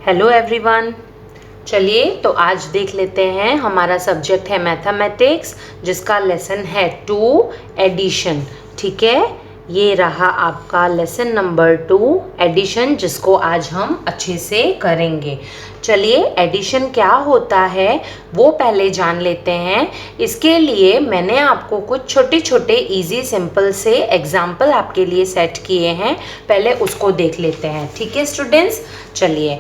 Hello everyone. चलिए तो आज देख लेते हैं, हमारा सब्जेक्ट है मैथमेटिक्स जिसका लेसन है 2 एडिशन। ठीक है, ये रहा आपका लेसन नंबर 2 एडिशन, जिसको आज हम अच्छे से करेंगे। चलिए एडिशन क्या होता है वो पहले जान लेते हैं। इसके लिए मैंने आपको कुछ छोटे छोटे इजी सिंपल से एग्जाम्पल आपके लिए सेट किए हैं, पहले उसको देख लेते हैं। ठीक है स्टूडेंट्स, चलिए।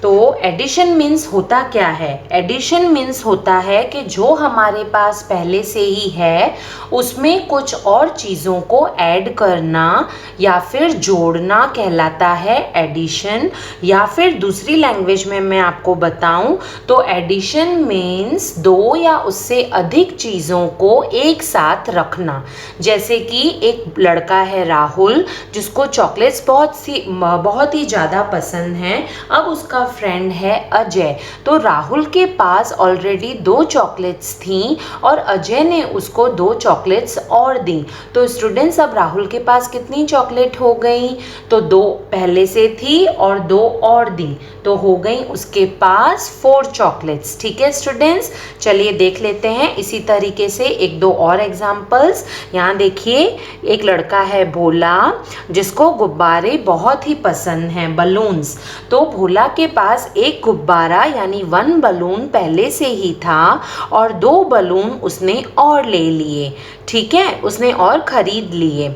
तो एडिशन मीन्स होता क्या है? एडिशन मीन्स होता है कि जो हमारे पास पहले से ही है उसमें कुछ और चीज़ों को ऐड करना या फिर जोड़ना कहलाता है एडिशन। या फिर दूसरी लैंग्वेज में मैं आपको बताऊं तो एडिशन मीन्स दो या उससे अधिक चीज़ों को एक साथ रखना। जैसे कि एक लड़का है राहुल, जिसको चॉकलेट्स बहुत ही ज़्यादा पसंद हैं। अब उसका फ्रेंड है अजय, तो राहुल के पास ऑलरेडी 2 चॉकलेट्स थीं और अजय ने उसको 2 चॉकलेट्स और दी। तो स्टूडेंट्स, अब राहुल के पास कितनी चॉकलेट हो गई? तो 2 पहले से थी और 2 और दी, तो हो गई उसके पास 4 चॉकलेट्स। ठीक है स्टूडेंट्स, चलिए देख लेते हैं इसी तरीके से 1-2 और एग्जाम्पल्स। यहाँ देखिए, एक लड़का है भोला, जिसको गुब्बारे बहुत ही पसंद हैं, बलून्स। तो भोला के पास एक गुब्बारा यानी 1 बलून पहले से ही था और 2 बलून उसने और ले लिए। ठीक है, उसने और खरीद लिए।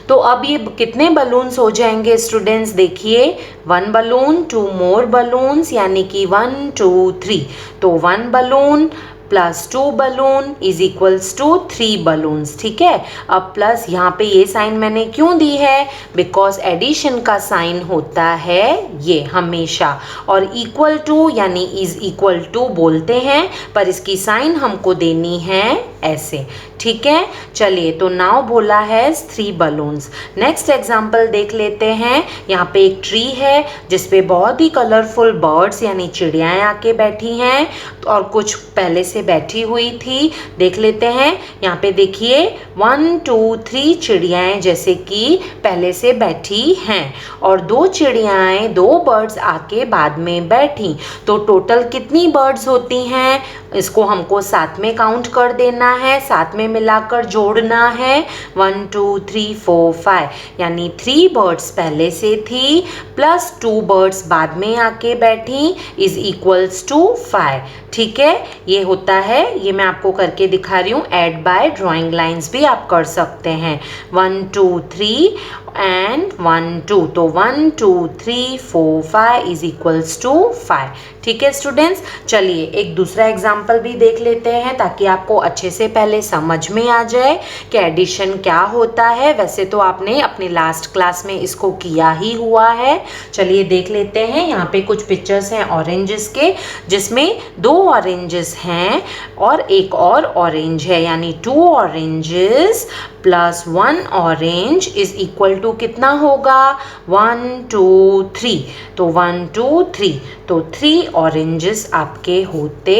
तो अब ये कितने बलून्स हो जाएंगे स्टूडेंट्स? देखिए, 1 बलून, 2 मोर बलून्स, यानी कि 1 2 3। तो 1 balloon plus 2 balloon is equals to 3 balloons. ठीक है, अब प्लस यहाँ पे ये साइन मैंने क्यों दी है? बिकॉज एडिशन का साइन होता है ये हमेशा, और इक्वल टू यानी इज इक्वल टू बोलते हैं, पर इसकी साइन हमको देनी है ऐसे। ठीक है, चलिए, तो नाउ बोला है 3 बलून्स। नेक्स्ट एग्जाम्पल देख लेते हैं। यहाँ पे एक ट्री है जिसपे बहुत ही कलरफुल बर्ड्स यानी चिड़ियाएँ आके बैठी हैं, और कुछ पहले से बैठी हुई थी। देख लेते हैं, यहाँ पे देखिए 1 2 3 चिड़ियाएँ जैसे कि पहले से बैठी हैं, और 2 चिड़ियाएँ 2 बर्ड्स आके बाद में बैठी। तो टोटल कितनी बर्ड्स होती हैं? इसको हमको साथ में काउंट कर देना है, साथ में मिलाकर जोड़ना है। 1 2 3 4 5, यानी 3 बर्ड्स पहले से थी प्लस 2 बर्ड्स बाद में आके बैठी इज इक्वल्स टू 5। ठीक है, ये होता है, ये मैं आपको करके दिखा रही हूँ। ऐड बाय ड्राइंग लाइंस भी आप कर सकते हैं। 1 2 3 एंड 1 2, तो 1 2 3 4 5 इज इक्वल्स टू 5। ठीक है स्टूडेंट्स, चलिए एक दूसरा एग्जाम्पल भी देख लेते हैं ताकि आपको अच्छे से पहले समझ में आ जाए कि एडिशन क्या होता है। वैसे तो आपने अपने लास्ट क्लास में इसको किया ही हुआ है। चलिए देख लेते हैं, यहाँ पे कुछ पिक्चर्स हैं ऑरेंजेस के, जिसमें 2 ऑरेंजेस हैं और एक और ऑरेंज है, यानी 2 oranges plus 1 orange is equal to कितना होगा? 1 2 3। तो 1 2 3, तो 3 ऑरेंजेस आपके होते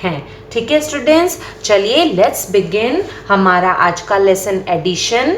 हैं। ठीक है स्टूडेंट्स, चलिए लेट्स बिगिन हमारा आज का लेसन एडिशन।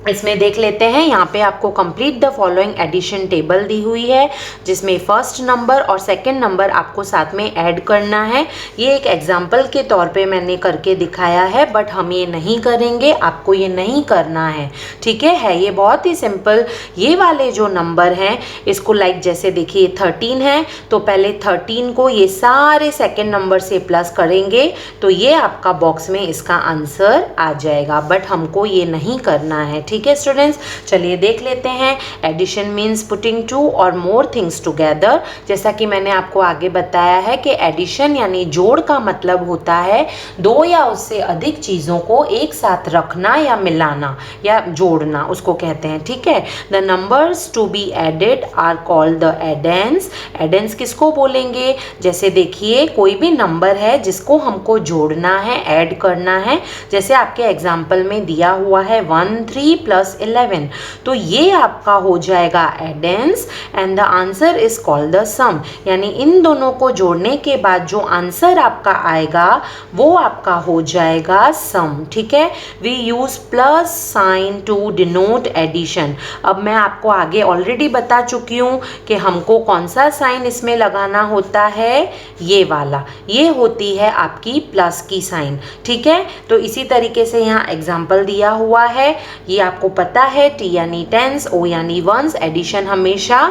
इसमें देख लेते हैं, यहाँ पे आपको complete the following addition table दी हुई है, जिसमें फर्स्ट नंबर और सेकंड नंबर आपको साथ में ऐड करना है। ये एक एग्जाम्पल के तौर पे मैंने करके दिखाया है, बट हम ये नहीं करेंगे, आपको ये नहीं करना है। ठीक है ये बहुत ही सिंपल। ये वाले जो नंबर हैं इसको लाइक जैसे देखिए 13 है, तो पहले 13 को ये सारे सेकेंड नंबर से प्लस करेंगे तो ये आपका बॉक्स में इसका आंसर आ जाएगा, बट हमको ये नहीं करना है। ठीक है स्टूडेंट्स, चलिए देख लेते हैं। एडिशन मीन्स पुटिंग 2 और मोर थिंग्स टुगेदर। जैसा कि मैंने आपको आगे बताया है कि एडिशन यानी जोड़ का मतलब होता है 2 या उससे अधिक चीज़ों को एक साथ रखना या मिलाना या जोड़ना, उसको कहते हैं। ठीक है, the numbers to be added are called the addends. Addends किसको बोलेंगे? जैसे देखिए, कोई भी नंबर है जिसको हमको जोड़ना है, ऐड करना है, जैसे आपके एग्जाम्पल में दिया हुआ है 1 3 प्लस 11। तो ये आपका हो जाएगा addends and the answer is called the sum. यानी इन दोनों को जोड़ने के बाद जो आंसर आपका आएगा वो आपका हो जाएगा सम। ठीक है, we use plus sign to denote addition. अब मैं आपको आगे ऑलरेडी बता चुकी हूँ कि हमको कौन सा साइन इसमें लगाना होता है, ये वाला, ये होती है आपकी प्लस की साइन। ठीक है, तो इसी तरीके से यहाँ एग्जाम्पल दिया हुआ है, ये आपको पता है, टी यानी टेंस, ओ यानी वंस, एडिशन हमेशा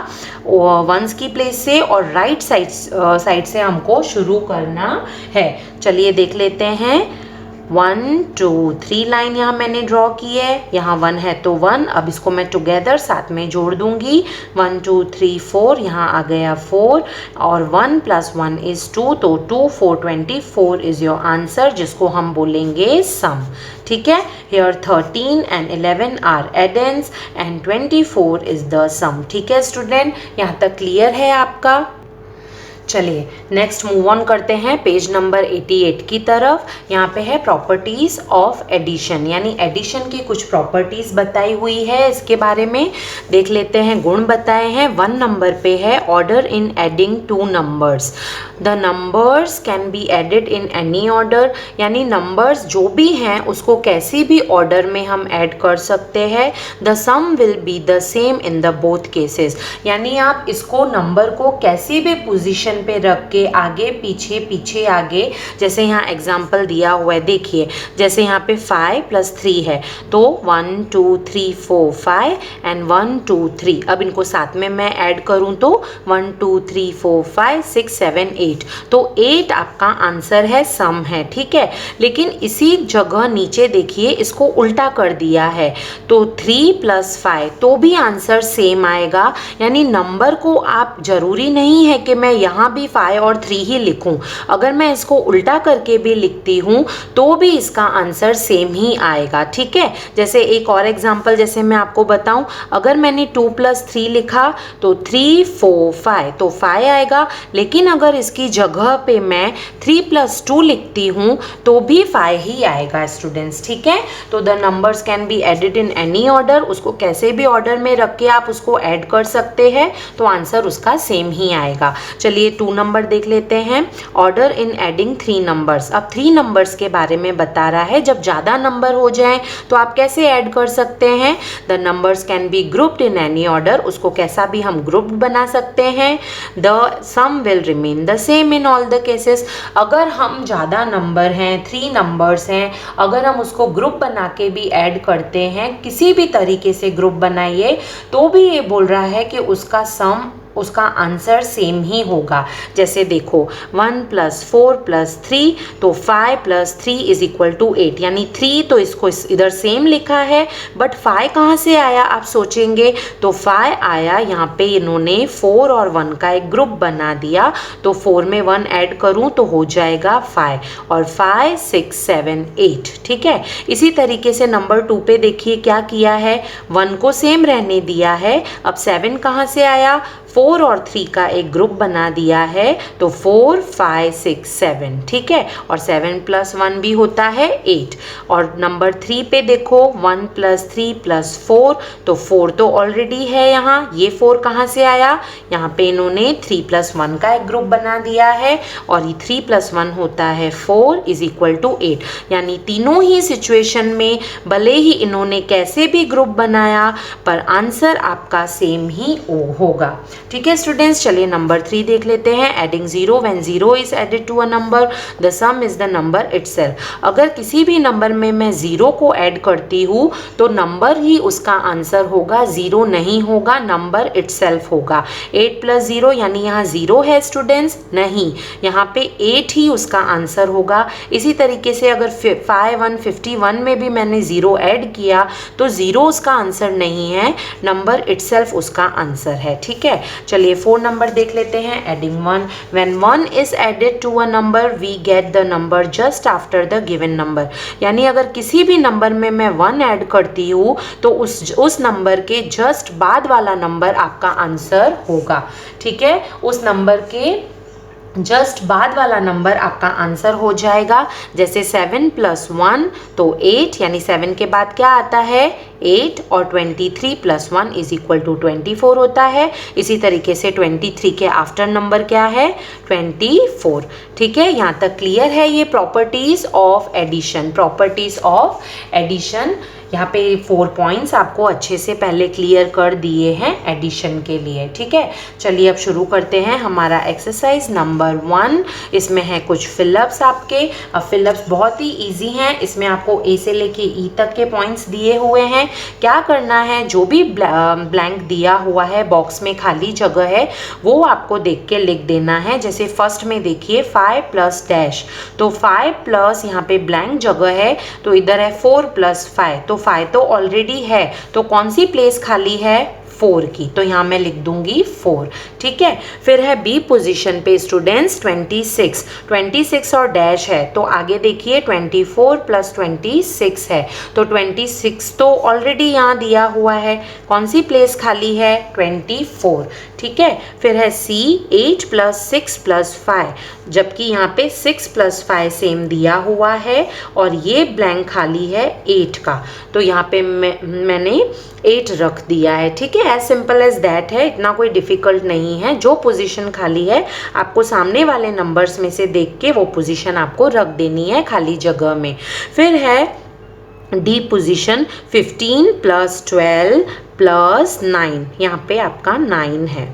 वंस की प्लेस से और राइट साइड से हमको शुरू करना है। चलिए देख लेते हैं। 1 2 3 लाइन यहाँ मैंने ड्रॉ की है, यहाँ 1 है तो 1, अब इसको मैं टुगेदर साथ में जोड़ दूंगी। 1 2 3 4, यहाँ आ गया 4 और 1 + 1 इज 2, तो 2 4 24 इज योर आंसर, जिसको हम बोलेंगे सम। ठीक है, here 13 and 11 are addends and 24 is the sum. ठीक है स्टूडेंट, यहाँ तक क्लियर है आपका? चलिए नेक्स्ट मूव ऑन करते हैं पेज नंबर 88 की तरफ। यहाँ पे है प्रॉपर्टीज ऑफ एडिशन, यानी एडिशन की कुछ प्रॉपर्टीज बताई हुई है, इसके बारे में देख लेते हैं। गुण बताए हैं। 1 नंबर पे है order in adding 2 numbers. The numbers can be added in any order, यानी नंबर्स जो भी हैं उसको कैसी भी ऑर्डर में हम ऐड कर सकते हैं। The sum will be the same in the both cases, यानी आप इसको नंबर को कैसी भी पोजीशन पे रख के आगे पीछे पीछे आगे, जैसे यहाँ एग्जाम्पल दिया हुआ है, देखिए जैसे यहाँ पे 5 + 3 है तो 1 2 3 4 5 एंड 1 2 3। अब इनको साथ में मैं ऐड करूँ तो 1 2 3 4 5 6 7 8, तो 8 आपका आंसर है, सम है। ठीक है, लेकिन इसी जगह नीचे देखिए इसको उल्टा कर दिया है, तो 3 + 5 तो भी आंसर सेम आएगा। यानी नंबर को आप जरूरी नहीं है कि मैं यहाँ भी 5 और 3 ही लिखूं, अगर मैं इसको उल्टा करके भी लिखती हूँ तो भी इसका आंसर सेम ही आएगा। ठीक है, जैसे एक और एग्जांपल जैसे मैं आपको बताऊं, अगर मैंने 2 + 3 लिखा तो 3 4 5 तो 5 आएगा, लेकिन अगर इसकी जगह पे मैं 3 + 2 लिखती हूँ तो भी 5 ही आएगा स्टूडेंट्स। ठीक है, तो the numbers can be added in any order, उसको कैसे भी ऑर्डर में रख के आप उसको ऐड कर सकते हैं, तो आंसर उसका सेम ही आएगा। चलिए 2 नंबर देख लेते हैं। Order in adding 3 numbers. अब 3 नंबर्स के बारे में बता रहा है, जब ज़्यादा नंबर हो जाए तो आप कैसे ऐड कर सकते हैं। The numbers can be grouped in any order, उसको कैसा भी हम ग्रुप बना सकते हैं। The sum will remain the same in all the cases. अगर हम ज़्यादा नंबर हैं, 3 नंबर्स हैं, अगर हम उसको ग्रुप बना के भी ऐड करते हैं, किसी भी तरीके से ग्रुप बनाइए, तो भी ये बोल रहा है कि उसका सम, उसका आंसर सेम ही होगा। जैसे देखो 1 + 4 + 3 तो 5 + 3 इज इक्वल टू 8, यानी 3 तो इसको इधर सेम लिखा है, बट 5 कहाँ से आया आप सोचेंगे, तो 5 आया यहाँ पे, इन्होंने 4 और 1 का एक ग्रुप बना दिया, तो 4 में 1 ऐड करूँ तो हो जाएगा 5 और 5 6 7 8। ठीक है, इसी तरीके से नंबर 2 पे देखिए क्या किया है, 1 को सेम रहने दिया है, अब 7 कहाँ से आया, 4 और 3 का एक ग्रुप बना दिया है, तो 4 5 6 7। ठीक है, और 7 + 1 भी होता है 8। और नंबर 3 पे देखो 1 + 3 + 4, तो 4 तो ऑलरेडी है यहाँ, ये 4 कहाँ से आया, यहाँ पे इन्होंने 3 + 1 का एक ग्रुप बना दिया है, और ये 3 + 1 होता है 4 इज इक्वल टू 8। यानी तीनों ही सिचुएशन में भले ही इन्होंने कैसे भी ग्रुप बनाया, पर आंसर आपका सेम ही होगा। ठीक है स्टूडेंट्स, चलिए नंबर 3 देख लेते हैं। Adding 0 when 0 is added to a number, the sum is the number itself. अगर किसी भी नंबर में मैं 0 को ऐड करती हूँ तो नंबर ही उसका आंसर होगा, 0 नहीं होगा, नंबर इटसेल्फ होगा। 8 + 0 यानी यहाँ 0 है स्टूडेंट्स, नहीं, यहाँ पे 8 ही उसका आंसर होगा। इसी तरीके से अगर 51 में भी मैंने 0 ऐड किया तो 0 उसका आंसर नहीं है, नंबर इटसेल्फ उसका आंसर है। ठीक है, चलिए 4 नंबर देख लेते हैं। Adding 1 when 1 is added to a number we get the number just after the given number, यानी अगर किसी भी नंबर में मैं 1 ऐड करती हूँ तो उस नंबर के जस्ट बाद वाला नंबर आपका आंसर होगा। ठीक है, उस नंबर के जस्ट बाद वाला नंबर आपका आंसर हो जाएगा। जैसे 7 + 1 तो 8, यानी 7 के बाद क्या आता है 8, और 23 + 1 = 24 होता है। इसी तरीके से 23 के आफ्टर नंबर क्या है 24। ठीक है, यहाँ तक क्लियर है ये properties of addition. Properties of addition यहाँ पे 4 पॉइंट्स आपको अच्छे से पहले क्लियर कर दिए हैं एडिशन के लिए। ठीक है, चलिए अब शुरू करते हैं हमारा एक्सरसाइज नंबर 1। इसमें है कुछ फिलअप्स आपके। अब फिलअप्स बहुत ही इजी हैं। इसमें आपको ए से लेके ई तक के पॉइंट्स दिए हुए हैं। क्या करना है, जो भी ब्लैंक दिया हुआ है, बॉक्स में खाली जगह है, वो आपको देख के लिख देना है। जैसे फर्स्ट में देखिए 5 + डैश, तो 5 प्लस यहाँ पे ब्लैंक जगह है, तो इधर है 4 + 5, तो 5 तो ऑलरेडी है, तो कौन सी प्लेस खाली है 4 की, तो यहाँ मैं लिख दूंगी 4। ठीक है, फिर है बी पोजीशन पे स्टूडेंट्स 26 और डैश है, तो आगे देखिए 24 + 26 है, तो 26 तो ऑलरेडी यहाँ दिया हुआ है, कौन सी प्लेस खाली है 24। ठीक है, फिर है सी 8 + 6 + 5, जबकि यहाँ पे 6 + 5 सेम दिया हुआ है और ये ब्लैंक खाली है 8 का, तो यहाँ पे मैंने 8 रख दिया है। ठीक है, एज सिंपल एज दैट है, इतना कोई डिफिकल्ट नहीं है। जो पोजीशन खाली है आपको सामने वाले नंबर्स में से देख के वो पोजीशन आपको रख देनी है खाली जगह में। फिर है डी पोजीशन 15 + 12 + 9, यहाँ पे आपका 9 है,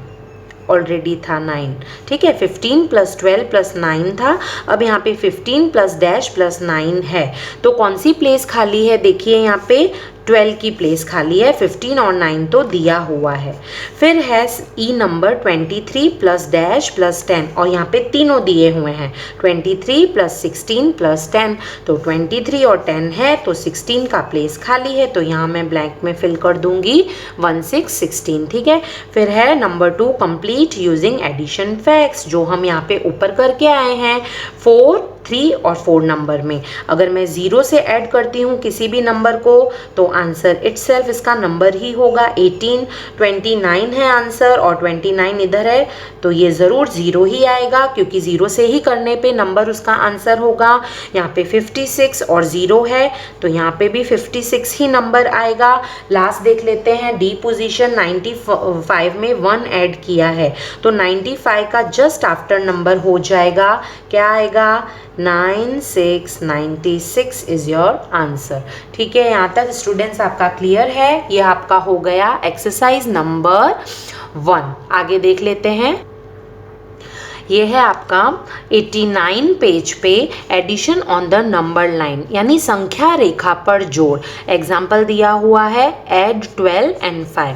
ऑलरेडी था 9। ठीक है, 15 + 12 + 9 था, अब यहाँ पे 15 + डैश + 9 है, तो कौन सी प्लेस खाली है देखिए यहाँ पे 12 की प्लेस खाली है, 15 और 9 तो दिया हुआ है। फिर है ई नंबर 23 + डैश + 10, और यहाँ पे तीनों दिए हुए हैं 23 + 16 + 10, तो 23 और 10 है, तो 16 का प्लेस खाली है, तो यहाँ मैं ब्लैंक में फिल कर दूंगी 16। ठीक है, फिर है number 2 complete using addition facts, जो हम यहाँ पे ऊपर करके आए हैं 4, 3 और 4 नंबर में। अगर मैं 0 से ऐड करती हूँ किसी भी नंबर को, तो आंसर इटसेल्फ इसका नंबर ही होगा 18। 29 है आंसर और 29 इधर है, तो ये ज़रूर 0 ही आएगा, क्योंकि 0 से ही करने पे नंबर उसका आंसर होगा। यहाँ पे 56 और 0 है, तो यहाँ पे भी 56 ही नंबर आएगा। लास्ट देख लेते हैं डी पोजीशन 95 में 1 ऐड किया है, तो 95 का जस्ट आफ्टर नंबर हो जाएगा, क्या आएगा 96। 96 इज योर आंसर। ठीक है, यहाँ तक स्टूडेंट्स आपका क्लियर है। ये आपका हो गया एक्सरसाइज नंबर 1। आगे देख लेते हैं। ये है आपका 89 पेज पे addition on the number line, यानी संख्या रेखा पर जोड़। एग्जाम्पल दिया हुआ है ऐड 12 and 5,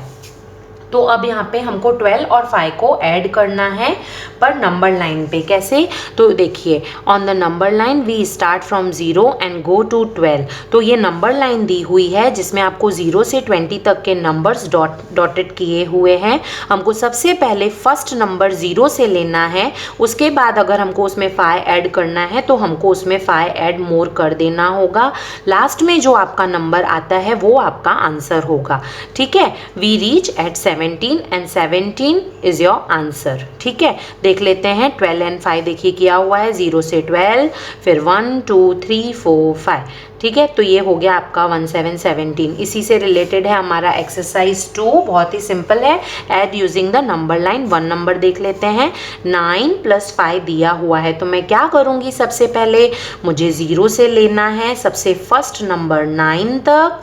तो अब यहाँ पे हमको 12 और 5 को ऐड करना है, पर नंबर लाइन पे कैसे, तो देखिए on the number line we start from 0 and go to 12, तो ये नंबर लाइन दी हुई है जिसमें आपको 0 से 20 तक के नंबर्स डॉटेड किए हुए हैं। हमको सबसे पहले फर्स्ट नंबर 0 से लेना है, उसके बाद अगर हमको उसमें 5 ऐड करना है तो हमको उसमें 5 ऐड मोर कर देना होगा। लास्ट में जो आपका नंबर आता है वो आपका आंसर होगा। ठीक है, we reach at 17 and 17 is your answer। ठीक है, देख लेते हैं 12 and 5 देखिए किया हुआ है 0 से 12, फिर 1 2 3 4 5। ठीक है, तो ये हो गया आपका 17 17। इसी से रिलेटेड है हमारा एक्सरसाइज 2, बहुत ही सिंपल है, add using the number line. 1 number देख लेते हैं, 9 + 5 दिया हुआ है, तो मैं क्या करूँगी, सबसे पहले मुझे 0 से लेना है सबसे फर्स्ट नंबर 9 तक,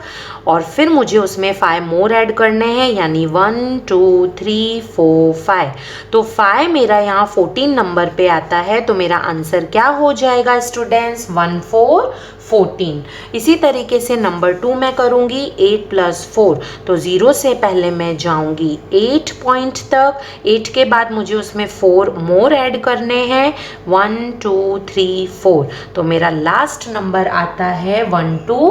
और फिर मुझे उसमें 5 मोर ऐड करने हैं, यानी 1 2 3 4 5। तो 5 मेरा यहाँ 14 नंबर पे आता है, तो मेरा आंसर क्या हो जाएगा स्टूडेंट्स 1 4 14। इसी तरीके से नंबर 2 मैं करूँगी 8 + 4, तो 0 से पहले मैं जाऊँगी 8 पॉइंट तक, 8 के बाद मुझे उसमें 4 मोर ऐड करने हैं 1 2 3 4, तो मेरा लास्ट नंबर आता है 1 2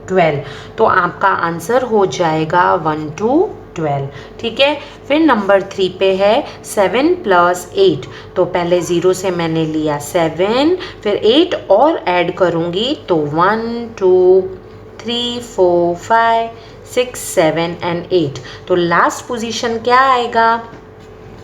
12, तो आपका आंसर हो जाएगा 1 2 12। ठीक है, फिर नंबर 3 पे है 7 + 8, तो पहले 0 से मैंने लिया 7, फिर 8 और ऐड करूँगी, तो 1 2 3 4 5 6 7 and 8, तो लास्ट पोजीशन क्या आएगा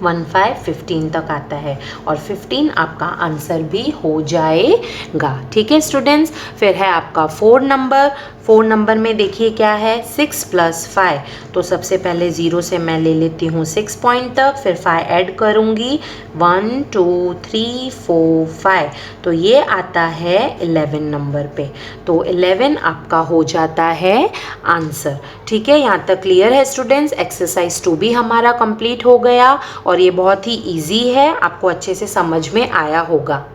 15 तक आता है और 15 आपका आंसर भी हो जाएगा। ठीक है स्टूडेंट्स, फिर है आपका 4 नंबर में देखिए क्या है 6 + 5, तो सबसे पहले 0 से मैं ले लेती हूँ 6 पॉइंट तक, फिर 5 ऐड करूँगी 1 2 3 4 5, तो ये आता है 11 नंबर पे, तो 11 आपका हो जाता है आंसर। ठीक है, यहाँ तक क्लियर है स्टूडेंट्स। एक्सरसाइज 2 भी हमारा कंप्लीट हो गया और ये बहुत ही इजी है, आपको अच्छे से समझ में आया होगा।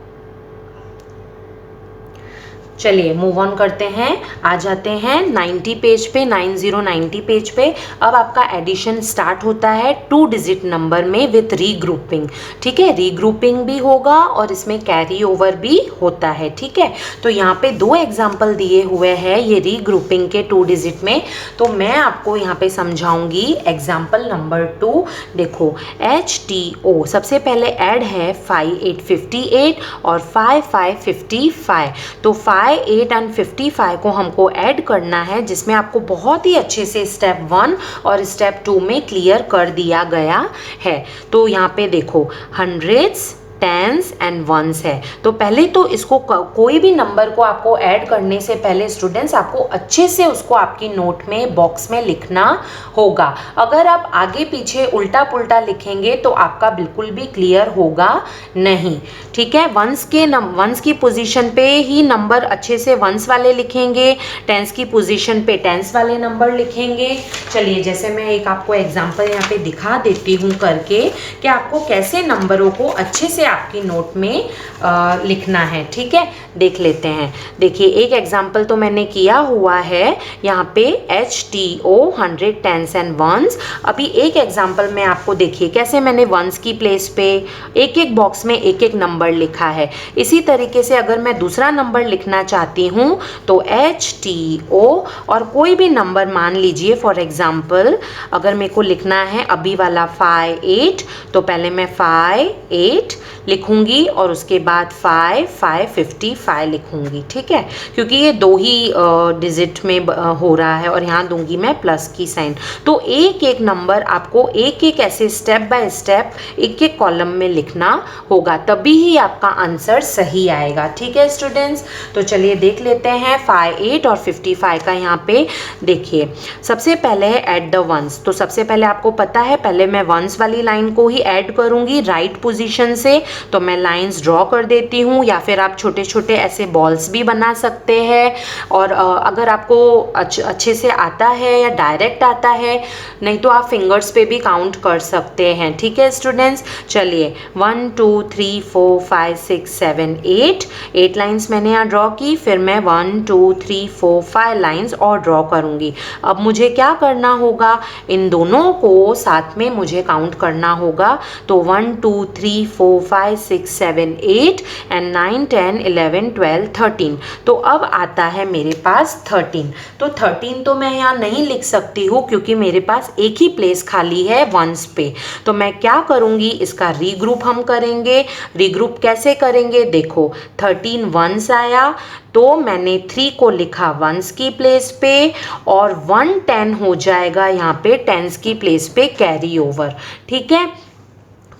चलिए मूव ऑन करते हैं, आ जाते हैं 90 पेज पे, 90 पेज पे। अब आपका एडिशन स्टार्ट होता है 2 डिजिट नंबर में विथ रीग्रुपिंग। ठीक है, रीग्रुपिंग भी होगा और इसमें कैरी ओवर भी होता है। ठीक है, तो यहाँ पे 2 एग्जाम्पल दिए हुए हैं ये रीग्रुपिंग के 2 डिजिट में, तो मैं आपको यहाँ पे समझाऊंगी। एग्जाम्पल नंबर 2 देखो, HTO सबसे पहले ऐड है 5 8 58 और 5 5 55, तो 5 8 एंड 55 को हमको ऐड करना है, जिसमें आपको बहुत ही अच्छे से स्टेप 1 और स्टेप 2 में क्लियर कर दिया गया है। तो यहाँ पे देखो हंड्रेड्स, टेंस एंड वंस है, तो पहले तो इसको कोई भी नंबर को आपको ऐड करने से पहले स्टूडेंट्स आपको अच्छे से उसको आपकी नोट में बॉक्स में लिखना होगा। अगर आप आगे पीछे उल्टा पुल्टा लिखेंगे तो आपका बिल्कुल भी क्लियर होगा नहीं। ठीक है, वंस की पोजीशन पे ही नंबर अच्छे से वंस वाले लिखेंगे, टेंस की पोजीशन पे टेंस वाले नंबर लिखेंगे। चलिए जैसे मैं एक आपको एग्जांपल यहाँ पे दिखा देती हूँ करके कि आपको कैसे नंबरों को अच्छे से आपकी नोट में लिखना है। ठीक है, देख लेते हैं। देखिए एक एग्जांपल तो मैंने किया हुआ है यहाँ पे HTO 100 टेंस एंड वंस। अभी एक एग्जांपल में आपको देखिए कैसे मैंने वंस की प्लेस पे एक एक बॉक्स में एक एक नंबर लिखा है। इसी तरीके से अगर मैं दूसरा नंबर लिखना चाहती हूँ तो HTO और कोई भी नंबर मान लीजिए, फॉर एग्जांपल अगर मेरे को लिखना है अभी वाला 5 8, तो पहले मैं 5 8 लिखूंगी और उसके बाद 5 5 55 लिखूंगी। ठीक है, क्योंकि ये 2 ही डिजिट में हो रहा है और यहाँ दूंगी मैं प्लस की साइन। तो एक एक नंबर आपको एक एक ऐसे स्टेप बाय स्टेप एक एक कॉलम में लिखना होगा, तभी ही आपका आंसर सही आएगा। ठीक है स्टूडेंट्स, तो चलिए देख लेते हैं 5 8 और 55 का। यहाँ पे देखिए सबसे पहले है ऐड द वंस, तो सबसे पहले आपको पता है पहले मैं वंस वाली लाइन को ही ऐड करूंगी राइट पोजीशन से, तो मैं लाइंस ड्रॉ कर देती हूँ, या फिर आप छोटे छोटे ऐसे बॉल्स भी बना सकते हैं। और अगर आपको अच्छे से आता है या डायरेक्ट आता है, नहीं तो आप फिंगर्स पे भी काउंट कर सकते हैं। ठीक है स्टूडेंट्स, चलिए 1 2 3 4 5 6 7 8 लाइंस मैंने यहाँ ड्रॉ की, फिर मैं 1 2 3 4 5 लाइंस और ड्रॉ करूँगी। अब मुझे क्या करना होगा, इन दोनों को साथ में मुझे काउंट करना होगा, तो 1 2 3 4 5 6 7 8 एंड 9 10 11 12 13। तो अब आता है मेरे पास 13, तो 13 तो मैं यहाँ नहीं लिख सकती हूँ क्योंकि मेरे पास एक ही प्लेस खाली है वंस पे। तो मैं क्या करूँगी, इसका रीग्रुप हम करेंगे। रीग्रुप कैसे करेंगे, देखो 13 वंस आया तो मैंने 3 को लिखा वंस की प्लेस पे और 1 10 हो जाएगा यहाँ पे टेंस की प्लेस पे कैरी ओवर। ठीक है,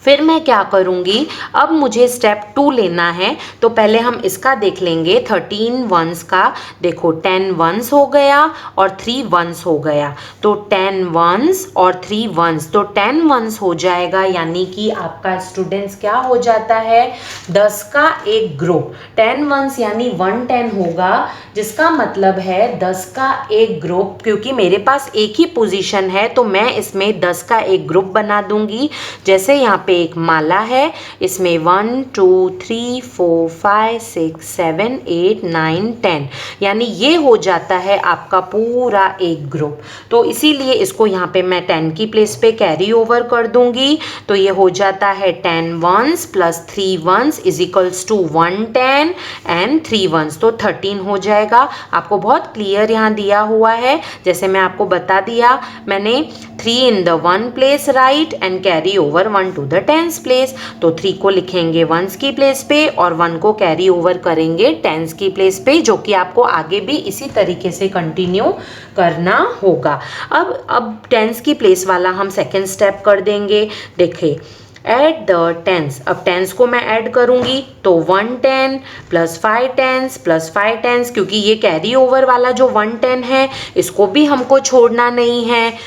फिर मैं क्या करूँगी, अब मुझे स्टेप 2 लेना है, तो पहले हम इसका देख लेंगे 13 वंस का। देखो 10 वंस हो गया और 3 वंस हो गया, तो 10 वंस और 3 वंस, तो 10 वंस हो जाएगा, यानी कि आपका स्टूडेंट्स क्या हो जाता है 10 का एक ग्रुप। 10 वंस यानी 110 होगा, जिसका मतलब है 10 का एक ग्रुप। क्योंकि मेरे पास एक ही पोजीशन है तो मैं इसमें 10 का एक ग्रुप बना दूंगी। जैसे यहाँ पे एक माला है, इसमें 1 2 3 4 5 6 7 8 9 10, यानी ये हो जाता है आपका पूरा एक ग्रुप। तो इसीलिए इसको यहाँ पे मैं 10 की प्लेस पे कैरी ओवर कर दूंगी, तो ये हो जाता है 10 ones plus 3 ones is equals to 110 and 3 ones, तो 13 हो जाएगा। आपको बहुत क्लियर यहाँ दिया हुआ है, जैसे मैं आपको बता दिया, मैंने 3 in the 1 place right and carry over 1 to the 10th place. तो 3 को लिखेंगे वंस की प्लेस पे और 1 को कैरी ओवर करेंगे 10th की प्लेस पे, जो कि आपको आगे भी इसी तरीके से कंटिन्यू करना होगा। अब 10th की प्लेस वाला हम सेकेंड स्टेप कर देंगे। देखिए एड द टेंस, अब टेंस को मैं ऐड करूंगी तो 110 प्लस 5 प्लस 5 क्योंकि ये कैरी ओवर वाला जो 110 है इसको भी हमको छोड़ना नहीं है,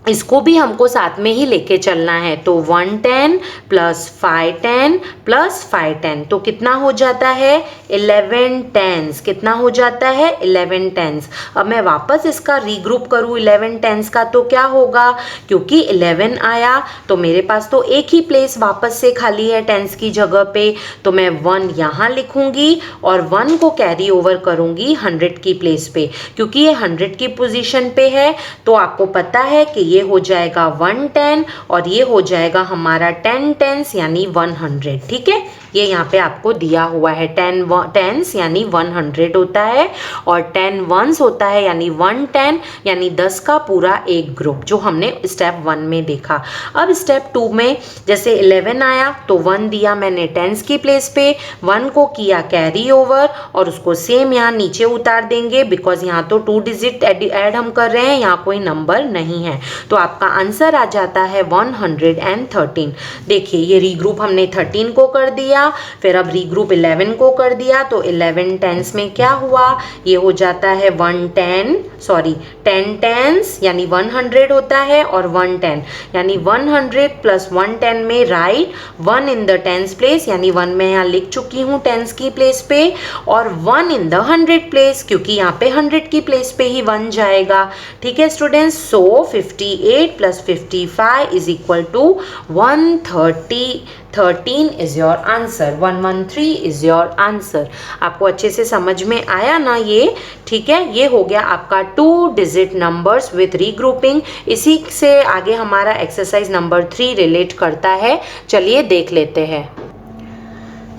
इसको भी हमको साथ में ही लेके चलना है। तो 110 प्लस 5 तो कितना हो जाता है 11 टेंस, कितना हो जाता है 11 टेंस। अब मैं वापस इसका रीग्रुप करूँ 11 टेंस का तो क्या होगा, क्योंकि 11 आया तो मेरे पास तो एक ही प्लेस वापस से खाली है टेंस की जगह पे, तो मैं 1 यहाँ लिखूंगी और 1 को कैरी ओवर करूंगी 100 की प्लेस पे, क्योंकि ये 100 की पोजीशन पे है तो आपको पता है कि ये हो जाएगा 110 और ये हो जाएगा हमारा 10 टेंस यानी 100। ठीक है, ये यहाँ पे आपको दिया हुआ है 10 टेंस यानी 100 होता है और 10 वंस होता है यानी 110 यानी 10 का पूरा एक ग्रुप, जो हमने स्टेप 1 में देखा। अब स्टेप 2 में जैसे 11 आया तो 1 दिया मैंने टेंस की प्लेस पे, 1 को किया कैरी ओवर और उसको सेम यहाँ नीचे उतार देंगे, बिकॉज यहाँ तो 2 डिजिट ऐड हम कर रहे हैं, यहाँ कोई नंबर नहीं है, तो आपका आंसर आ जाता है 113। देखिए ये रीग्रुप हमने 13 को कर दिया, फिर अब रीग्रुप 11 को कर दिया, तो 11 टेंस में क्या हुआ, ये हो जाता है 10 टेंस यानी 100 होता है और 110 यानी 100 प्लस 110 में right 1 in the tens place, यानी 1 मैं यहाँ लिख चुकी हूँ टेंस की प्लेस पे और 1 इन द 100 प्लेस, क्योंकि यहाँ पे 100 की प्लेस पे ही 1 जाएगा। ठीक है students, so 58 plus 55 is equal to 113 is your answer, 113 is your answer. आपको अच्छे से समझ में आया ना ये? ठीक है, ये हो गया आपका 2 डिजिट नंबर्स विथ रीग्रुपिंग। इसी से आगे हमारा एक्सरसाइज नंबर 3 रिलेट करता है, चलिए देख लेते हैं।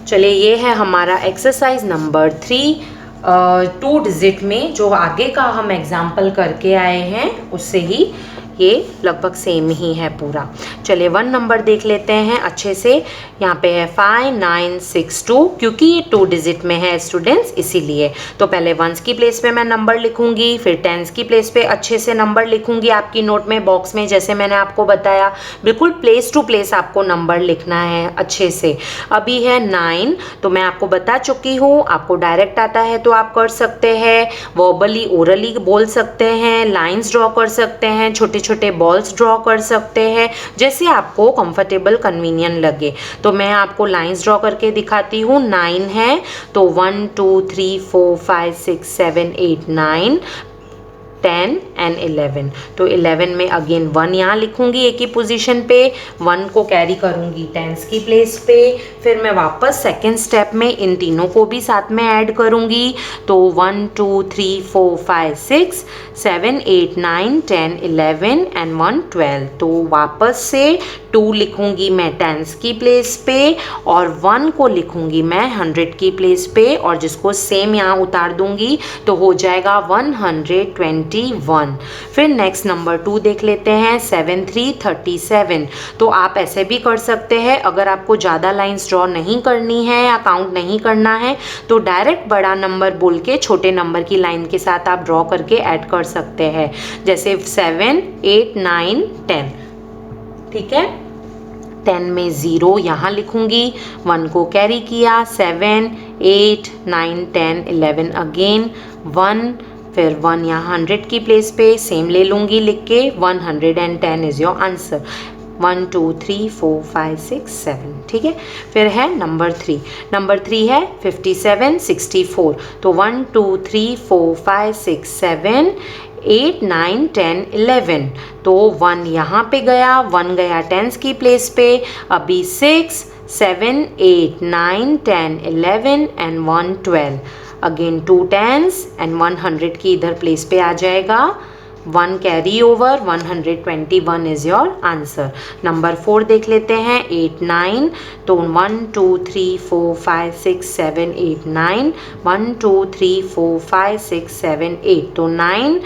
चलिए ये है हमारा एक्सरसाइज नंबर 3 2 डिजिट में, जो आगे का हम एग्जाम्पल करके आए हैं उससे ही ये लगभग सेम ही है पूरा। चलिए 1 नंबर देख लेते हैं अच्छे से। यहाँ पे है 5962, क्योंकि ये 2 डिजिट में है स्टूडेंट्स इसीलिए। तो पहले वंस की प्लेस पे मैं नंबर लिखूंगी, फिर टेंस की प्लेस पे अच्छे से नंबर लिखूंगी आपकी नोट में बॉक्स में, जैसे मैंने आपको बताया बिल्कुल प्लेस टू प्लेस आपको नंबर लिखना है अच्छे से। अभी है 9, तो मैं आपको बता चुकी हूँ, आपको डायरेक्ट आता है तो आप कर सकते हैं, वर्बली ओरली बोल सकते हैं, लाइन्स ड्रॉ कर सकते हैं, छोटे छोटे बॉल्स ड्रॉ कर सकते हैं, जैसे आपको कंफर्टेबल कन्वीनियंट लगे। तो मैं आपको लाइंस ड्रॉ करके दिखाती हूँ। 9 है तो 1 2 3 4 5 6 7 8 9 10 एंड 11। तो 11 में अगेन 1 यहाँ लिखूंगी एक ही पोजीशन पे, 1 को कैरी करूंगी टेंस की प्लेस पे, फिर मैं वापस सेकेंड स्टेप में इन तीनों को भी साथ में ऐड करूंगी। तो 1 2 3 4 5 6 7 8 9 10 11 एंड 1 12। तो वापस से 2 लिखूंगी मैं टेंस की प्लेस पे और 1 को लिखूंगी मैं 100 की प्लेस पे, और जिसको सेम यहाँ उतार दूंगी तो हो जाएगा 121। फिर नेक्स्ट नंबर 2 देख लेते हैं 7337। तो आप ऐसे भी कर सकते हैं, अगर आपको ज़्यादा लाइंस ड्रॉ नहीं करनी है या काउंट नहीं करना है तो डायरेक्ट बड़ा नंबर बोल के छोटे नंबर की लाइन के साथ आप ड्रॉ करके ऐड कर सकते हैं, जैसे 7 8 9 10। ठीक है, 10 में 0 यहाँ लिखूंगी, 1 को कैरी किया, 7 8 9 10 11 अगेन 1, फिर 1 यहाँ 100 की प्लेस पे सेम ले लूँगी लिख के, 110 इज़ योर आंसर। 1 2 3 4 5 6 7। ठीक है, फिर है नंबर 3। नंबर 3 है 5764। तो 1 2 3 4 5 6 7 8 9 10 11। तो 1 यहाँ पे गया, 1 गया टेंस की प्लेस पे, अभी 6 7 8 9 10 11 एंड 1 12। अगेन 2 टेंस एंड 100 की इधर प्लेस पे आ जाएगा, 1 carry over, 121 is your answer. Number 4 देख लेते हैं 8 9। तो 1 2 3 4 5 6 7 8 9, 1 2 3 4 5 6 7 8। तो 9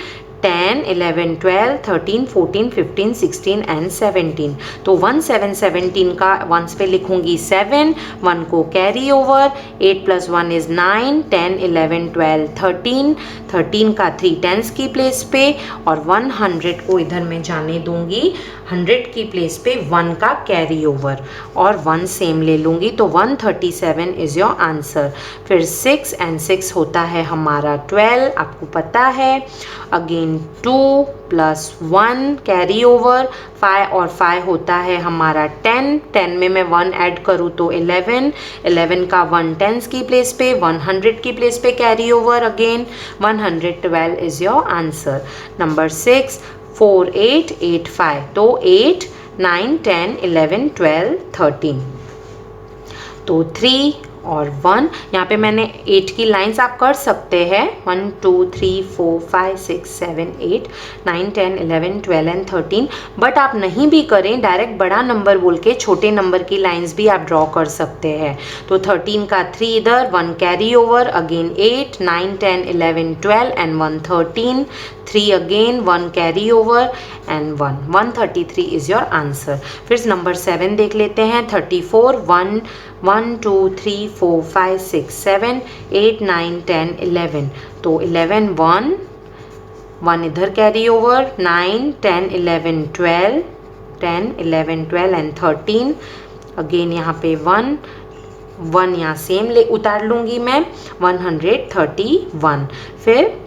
10 11 12 13 14 15 16 एंड 17। तो 1 7 17 का 1 पे लिखूंगी 7, 1 को कैरी ओवर, 8 + 1 इज 9 10 11 12 13, 13 का 3 टेंस की प्लेस पे और 100 को इधर मैं जाने दूंगी 100 की प्लेस पे 1 का कैरी ओवर और 1 सेम ले लूँगी, तो 137 इज़ योर आंसर। फिर 6 and 6 होता है हमारा 12, आपको पता है। अगेन 2 + 1 कैरी ओवर, 5 और 5 होता है हमारा 10, 10 में मैं 1 ऐड करूँ तो 11, 11 का 1 10s की प्लेस पे, 100 की प्लेस पे carry over, again 112 is your answer. Number 6 4 8 8 5, तो 8 9 10 11 12 13, तो 3 और 1, यहाँ पे मैंने 8 की लाइंस आप कर सकते हैं, 1 2 3 4 5 6 7 8 9 10 11 12 एंड 13, बट आप नहीं भी करें, डायरेक्ट बड़ा नंबर बोल के छोटे नंबर की लाइंस भी आप ड्रॉ कर सकते हैं। तो 13 का 3 इधर, 1 carry over, again 8 9 10 11 12 and 1 13, 3 again, 1 carry over and 1, 133 is your answer. फिर नंबर 7 देख लेते हैं, 34 1 1 2 3 4 5 6 7 8 9 10 11, तो 11 1 1 इधर कैरी ओवर, 9 10 11 12 10 11 12 एंड 13, अगेन यहाँ पे 1 1 यहाँ सेम ले उतार लूँगी मैं, 131। फिर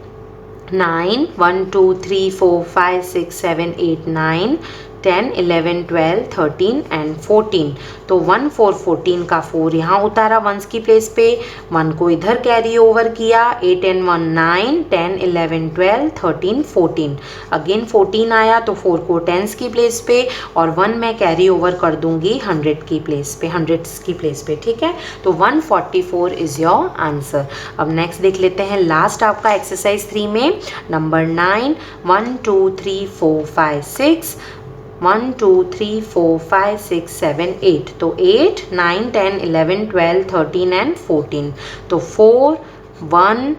9 1 2 3 4 5 6 7 8 9 10 11 12 13 एंड 14, तो 1 4 14 का 4 यहाँ उतारा 1s की प्लेस पे, 1 को इधर कैरी ओवर किया, 8 and 1 9 10 11 12 13 14, अगेन 14 आया तो 4 को 10s की प्लेस पे और 1 मैं कैरी ओवर कर दूंगी 100 की प्लेस पे, 100s की प्लेस पे, ठीक है। तो 144 इज़ योर आंसर। अब नेक्स्ट देख लेते हैं लास्ट आपका एक्सरसाइज 3 में, नंबर 9 1 2 3 4 5 6 1 2 3 4 5 6 7 8, तो 8 9 10 11 12 13 एंड 14, तो 4 1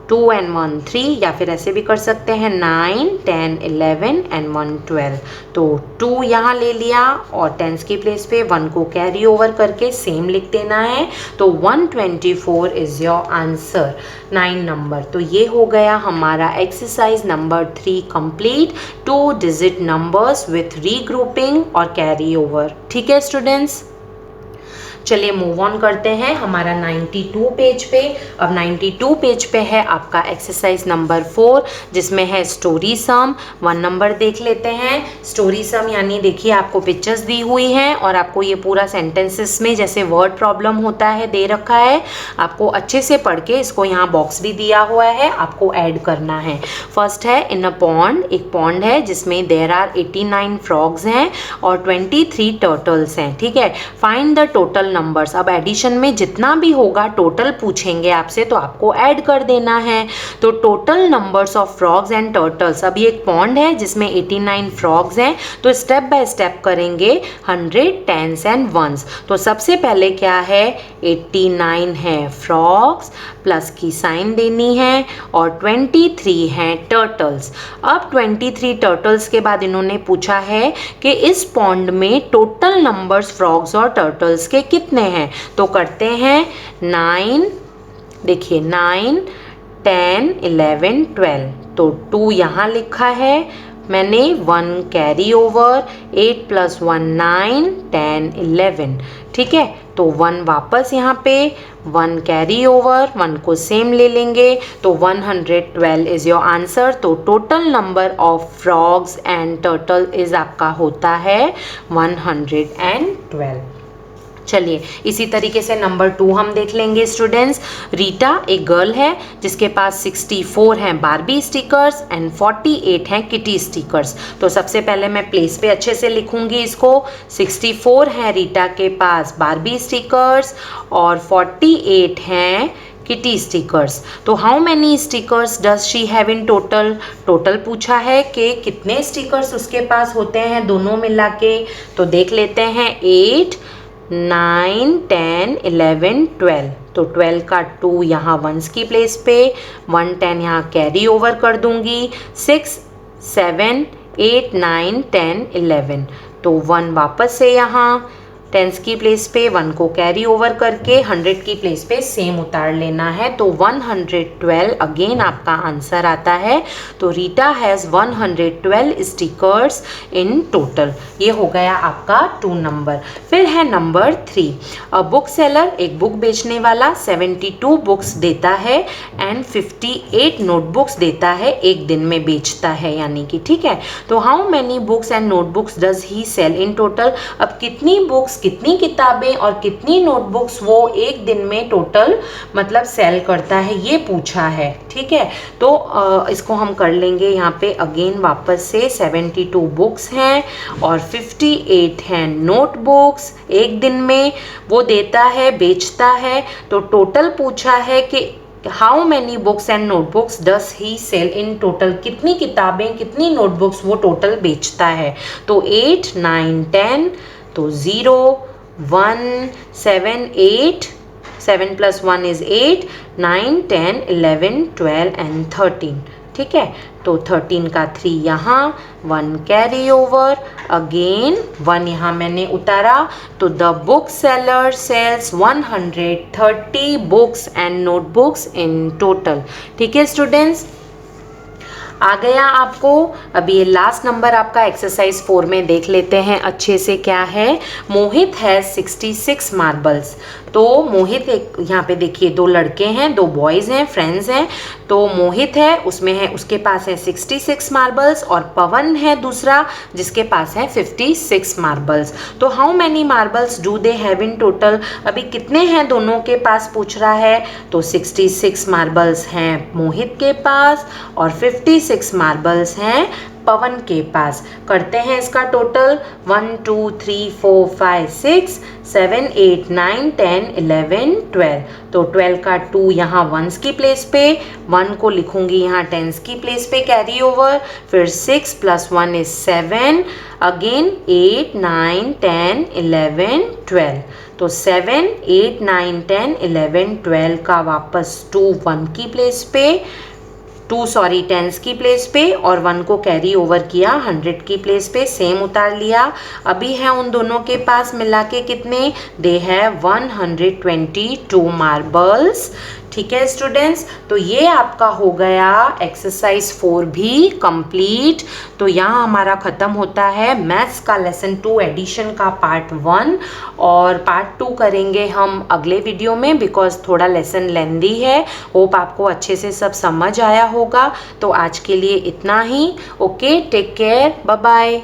2 and 1 3, या फिर ऐसे भी कर सकते हैं 9 10 11 एंड 1 12, तो 2 यहाँ ले लिया और 10s की प्लेस पे 1 को कैरी ओवर करके सेम लिख देना है, तो 124 इज़ योर आंसर, 9 नंबर। तो ये हो गया हमारा exercise number 3 complete, 2 digit numbers with regrouping और कैरी ओवर। ठीक है स्टूडेंट्स, चलिए मूव ऑन करते हैं हमारा 92 पेज पे। अब 92 पेज पे है आपका एक्सरसाइज नंबर 4, जिसमें है स्टोरी सम। 1 नंबर देख लेते हैं। स्टोरी सम यानी देखिए आपको पिक्चर्स दी हुई हैं और आपको ये पूरा सेंटेंसेस में जैसे वर्ड प्रॉब्लम होता है दे रखा है, आपको अच्छे से पढ़ के इसको यहाँ बॉक्स भी दिया हुआ है, आपको ऐड करना है। फर्स्ट है इन अ पॉन्ड, एक पॉन्ड है जिसमें देयर आर 89 फ्रॉग्स हैं और 23 टर्टल्स हैं। ठीक है, फाइंड द टोटल नंबर्स। अब एडिशन में जितना भी होगा टोटल पूछेंगे आपसे तो आपको ऐड कर देना है। तो total numbers of frogs and turtles, अब ये एक पॉन्ड है जिसमें 89 फ्रॉग्स हैं, तो स्टेप बाय स्टेप करेंगे 100 10s एंड 1s। तो सबसे पहले क्या है, 89 है फ्रॉग्स, प्लस की साइन देनी है और 23 हैं टर्टल्स। अब 23 टर्टल्स के बाद इन्होंने पूछा है कि इस पॉन्ड में टोटल नंबर्स फ्रॉग्स और टर्टल्स के कितने हैं, तो करते हैं 9, देखिए 9 10 11 12, तो 2 यहाँ लिखा है मैंने, 1 कैरी ओवर, 8 + 1 9 10 11। ठीक है, तो 1 वापस यहाँ पे, 1 कैरी ओवर, 1 को सेम ले लेंगे, तो 112 इज़ योर आंसर। तो total number of frogs and turtle is आपका होता है 112। चलिए इसी तरीके से नंबर 2 हम देख लेंगे स्टूडेंट्स। रीटा एक गर्ल है जिसके पास 64 हैं बारबी स्टिकर्स एंड 48 हैं किटी स्टिकर्स। तो सबसे पहले मैं प्लेस पे अच्छे से लिखूंगी इसको। 64 हैं रीटा के पास बारबी स्टिकर्स और 48 हैं किटी स्टिकर्स। तो how many stickers does she have in total, total पूछा है कि कितने स्टिकर्स उसके पास होते हैं दोनों मिला के। तो देख लेते हैं 8 9 10 11 12, तो 12 का 2 यहाँ 1s की प्लेस पे, 1 10 यहाँ कैरी ओवर कर दूंगी, 6 7 8 9 10 11, तो 1 वापस से यहाँ टेंस की प्लेस पे 1 को कैरी ओवर करके 100 की प्लेस पे सेम उतार लेना है। तो 112 अगेन आपका आंसर आता है। तो Rita has 112 stickers in total. ये हो गया आपका 2 नंबर। फिर है नंबर 3, अ बुक सेलर, एक बुक बेचने वाला 72 बुक्स देता है एंड 58 नोटबुक्स देता है, एक दिन में बेचता है यानी कि, ठीक है। तो how many books and notebooks does he sell in total. अब कितनी बुक्स, कितनी किताबें और कितनी नोटबुक्स वो एक दिन में टोटल मतलब सेल करता है, ये पूछा है, ठीक है। तो इसको हम कर लेंगे यहाँ पे अगेन वापस से। 72 बुक्स हैं और 58 हैं नोटबुक्स, एक दिन में वो देता है, बेचता है। तो टोटल पूछा है कि how many books and notebooks does he sell in total, कितनी किताबें, कितनी नोटबुक्स वो टोटल बेचता है। तो 8, 9, 10, तो 0, 1, 7, 8, 7 + 1 is 8, 9, 10, 11, 12 एंड 13, ठीक है। तो 13 का 3 यहाँ, 1 कैरी ओवर, अगेन 1 यहाँ मैंने उतारा। तो the book seller sales 130 books and notebooks in total, ठीक है स्टूडेंट्स। आ गया आपको। अभी ये लास्ट नंबर आपका एक्सरसाइज 4 में देख लेते हैं अच्छे से क्या है। मोहित है 66 मार्बल्स। तो मोहित, एक यहाँ पे देखिए 2 लड़के हैं, 2 बॉयज़ हैं, फ्रेंड्स हैं। तो मोहित है, उसमें है, उसके पास है 66 मार्बल्स और पवन है दूसरा जिसके पास है 56 मार्बल्स। तो how many marbles do they have in total. अभी कितने हैं दोनों के पास पूछ रहा है। तो 66 मार्बल्स हैं मोहित के पास और 56 मार्बल्स हैं पवन के पास। करते हैं इसका टोटल। 1, 2, 3, 4, 5, 6, 7, 8, 9, 10, 11, 12। तो 12 का 2 यहाँ 1s की प्लेस पे, 1 को लिखूंगी यहाँ 10s की प्लेस पे कैरी ओवर। फिर 6 + 1 is 7, अगेन 8, 9, 10, 11, 12। तो 7, 8, 9, 10, 11, 12 का वापस 2 1 की प्लेस पे, 10s की प्लेस पे और 1 को कैरी ओवर किया 100 की प्लेस पे, सेम उतार लिया। अभी है उन दोनों के पास मिला के कितने, दे है 122 मार्बल्स, ठीक है स्टूडेंट्स। तो ये आपका हो गया एक्सरसाइज 4 भी कंप्लीट। तो यहाँ हमारा ख़त्म होता है मैथ्स का लेसन 2 एडिशन का पार्ट 1 और पार्ट 2 करेंगे हम अगले वीडियो में बिकॉज थोड़ा लेसन लेंदी है। होप आपको अच्छे से सब समझ आया होगा। तो आज के लिए इतना ही। Okay, take care, bye bye.